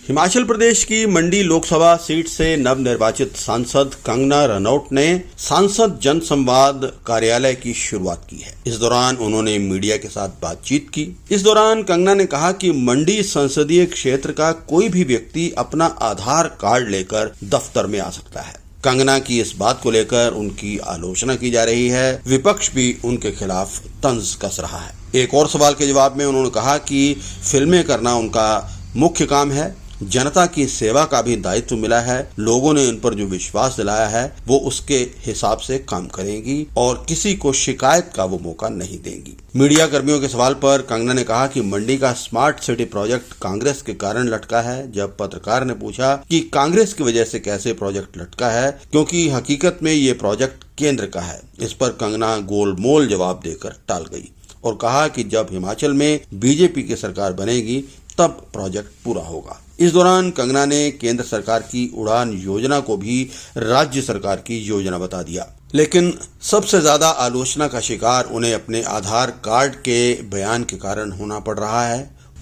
हिमाचल प्रदेश की मंडी लोकसभा सीट से नवनिर्वाचित सांसद कंगना रनौत ने सांसद जन संवाद कार्यालय की शुरुआत की है। इस दौरान उन्होंने मीडिया के साथ बातचीत की। इस दौरान कंगना ने कहा कि मंडी संसदीय क्षेत्र का कोई भी व्यक्ति अपना आधार कार्ड लेकर दफ्तर में आ सकता है। कंगना की इस बात को लेकर उनकी आलोचना की जा रही है। विपक्ष भी उनके खिलाफ तंज कस रहा है। एक और सवाल के जवाब में उन्होंने कहा कि फिल्में करना उनका मुख्य काम है। जनता की सेवा का भी दायित्व मिला है। लोगों ने उन पर जो विश्वास दिलाया है वो उसके हिसाब से काम करेंगी और किसी को शिकायत का वो मौका नहीं देंगी। मीडिया कर्मियों के सवाल पर कंगना ने कहा कि मंडी का स्मार्ट सिटी प्रोजेक्ट कांग्रेस के कारण लटका है। जब पत्रकार ने पूछा कि कांग्रेस की वजह से कैसे प्रोजेक्ट लटका है, क्योंकि हकीकत में ये प्रोजेक्ट केंद्र का है, इस पर कंगना गोलमोल जवाब देकर टाल गई और कहा कि जब हिमाचल में बीजेपी की सरकार बनेगी तब प्रोजेक्ट पूरा होगा। इस दौरान कंगना ने केंद्र सरकार की उड़ान योजना को भी राज्य सरकार की योजना बता दिया। लेकिन सबसे ज्यादा आलोचना का शिकार उन्हें अपने आधार कार्ड के बयान के कारण होना पड़ रहा है।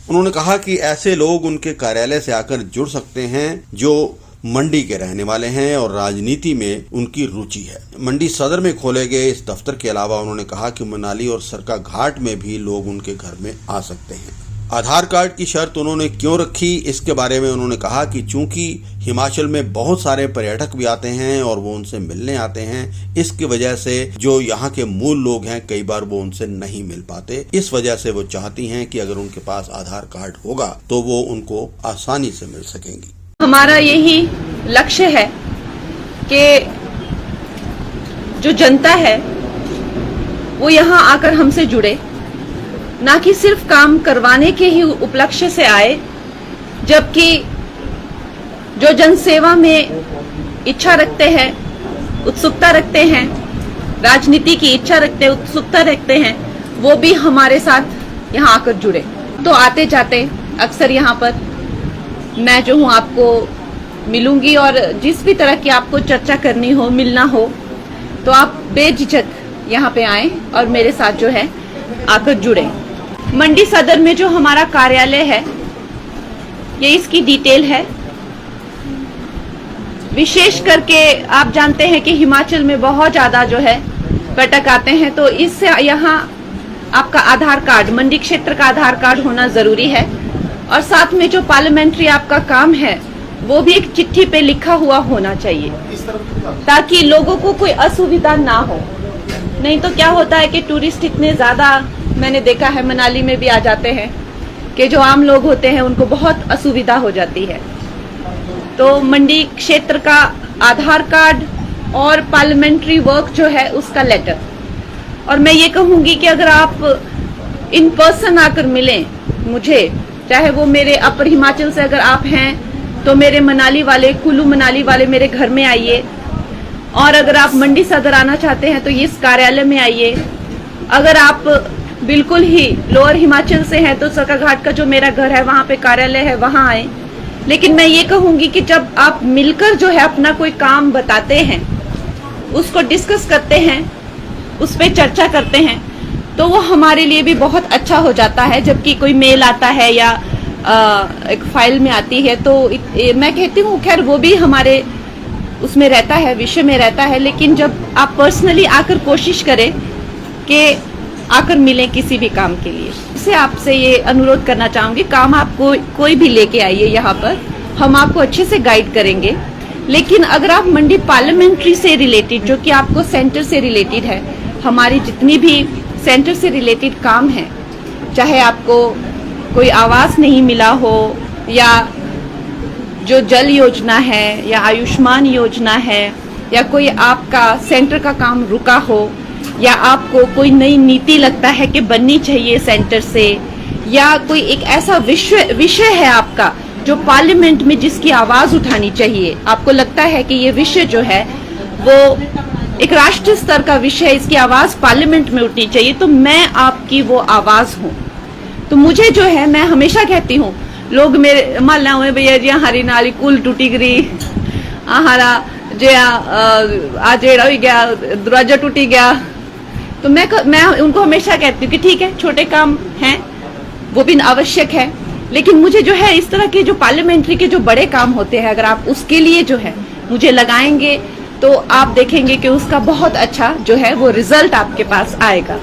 उन्होंने कहा कि ऐसे लोग उनके कार्यालय से आकर जुड़ सकते हैं जो मंडी के रहने वाले हैं और राजनीति में उनकी रुचि है। मंडी सदर में खोले गए इस दफ्तर के अलावा उन्होंने कहा कि मनाली और सरका घाट में भी लोग उनके घर में आ सकते हैं। आधार कार्ड की शर्त उन्होंने क्यों रखी, इसके बारे में उन्होंने कहा कि चूंकि हिमाचल में बहुत सारे पर्यटक भी आते हैं और वो उनसे मिलने आते हैं, इसकी वजह से जो यहाँ के मूल लोग हैं कई बार वो उनसे नहीं मिल पाते। इस वजह से वो चाहती हैं कि अगर उनके पास आधार कार्ड होगा तो वो उनको आसानी से मिल सकेंगी। हमारा यही लक्ष्य है कि जो जनता है वो यहाँ आकर हमसे जुड़े, ना कि सिर्फ काम करवाने के ही उपलक्ष्य से आए, जबकि जो जनसेवा में इच्छा रखते हैं, उत्सुकता रखते हैं, राजनीति की इच्छा रखते हैं, उत्सुकता रखते हैं, वो भी हमारे साथ यहाँ आकर जुड़े। तो आते जाते अक्सर यहाँ पर मैं जो हूँ आपको मिलूंगी और जिस भी तरह की आपको चर्चा करनी हो, मिलना हो, तो आप बेझिझक यहाँ पे आए और मेरे साथ जो है आकर जुड़े। मंडी सदर में जो हमारा कार्यालय है ये इसकी डिटेल है। विशेष करके आप जानते हैं कि हिमाचल में बहुत ज्यादा जो है पर्यटक आते हैं, तो इससे यहाँ आपका आधार कार्ड, मंडी क्षेत्र का आधार कार्ड होना जरूरी है। और साथ में जो पार्लियामेंट्री आपका काम है वो भी एक चिट्ठी पे लिखा हुआ होना चाहिए, ताकि लोगों को कोई असुविधा ना हो। नहीं तो क्या होता है कि टूरिस्ट इतने ज्यादा, मैंने देखा है मनाली में भी आ जाते हैं, कि जो आम लोग होते हैं उनको बहुत असुविधा हो जाती है। तो मंडी क्षेत्र का आधार कार्ड और पार्लियामेंट्री वर्क जो है उसका लेटर। और मैं ये कहूंगी कि अगर आप इन पर्सन आकर मिलें मुझे, चाहे वो मेरे अपर हिमाचल से अगर आप हैं तो मेरे मनाली वाले, कुल्लू मनाली वाले मेरे घर में आइए, और अगर आप मंडी सदर आना चाहते हैं तो इस कार्यालय में आइए। अगर आप बिल्कुल ही लोअर हिमाचल से हैं तो सरका घाट का जो मेरा घर है वहां पे कार्यालय है, वहां आए। लेकिन मैं ये कहूंगी कि जब आप मिलकर जो है अपना कोई काम बताते हैं, उसको डिस्कस करते हैं, उस पर चर्चा करते हैं, तो वो हमारे लिए भी बहुत अच्छा हो जाता है। जबकि कोई मेल आता है या एक फाइल में आती है तो मैं कहती हूँ खैर वो भी हमारे उसमें रहता है, विषय में रहता है। लेकिन जब आप पर्सनली आकर कोशिश करें कि आकर मिलें किसी भी काम के लिए, इससे आपसे ये अनुरोध करना चाहूंगी, काम आपको कोई भी लेके आइए यहाँ पर, हम आपको अच्छे से गाइड करेंगे। लेकिन अगर आप मंडी पार्लियामेंट्री से रिलेटेड, जो कि आपको सेंटर से रिलेटेड है, हमारी जितनी भी सेंटर से रिलेटेड काम है, चाहे आपको कोई आवास नहीं मिला हो, या जो जल योजना है, या आयुष्मान योजना है, या कोई आपका सेंटर का काम रुका हो, या आपको कोई नई नीति लगता है कि बननी चाहिए सेंटर से, या कोई एक ऐसा विषय है आपका जो पार्लियामेंट में जिसकी आवाज उठानी चाहिए, आपको लगता है कि ये विषय जो है वो एक राष्ट्रीय स्तर का विषय है, इसकी आवाज पार्लियामेंट में उठनी चाहिए, तो मैं आपकी वो आवाज हूँ। तो मुझे जो है, मैं हमेशा कहती हूँ, लोग मेरे माला हुए भैया जी हरी नाली कुल टूटी गई, हरा जे आज हो गया, दरवाजा टूटी गया, तो मैं उनको हमेशा कहती हूँ कि ठीक है, छोटे काम हैं वो भी आवश्यक है, लेकिन मुझे जो है इस तरह के जो पार्लियामेंट्री के जो बड़े काम होते हैं, अगर आप उसके लिए जो है मुझे लगाएंगे तो आप देखेंगे कि उसका बहुत अच्छा जो है वो रिजल्ट आपके पास आएगा।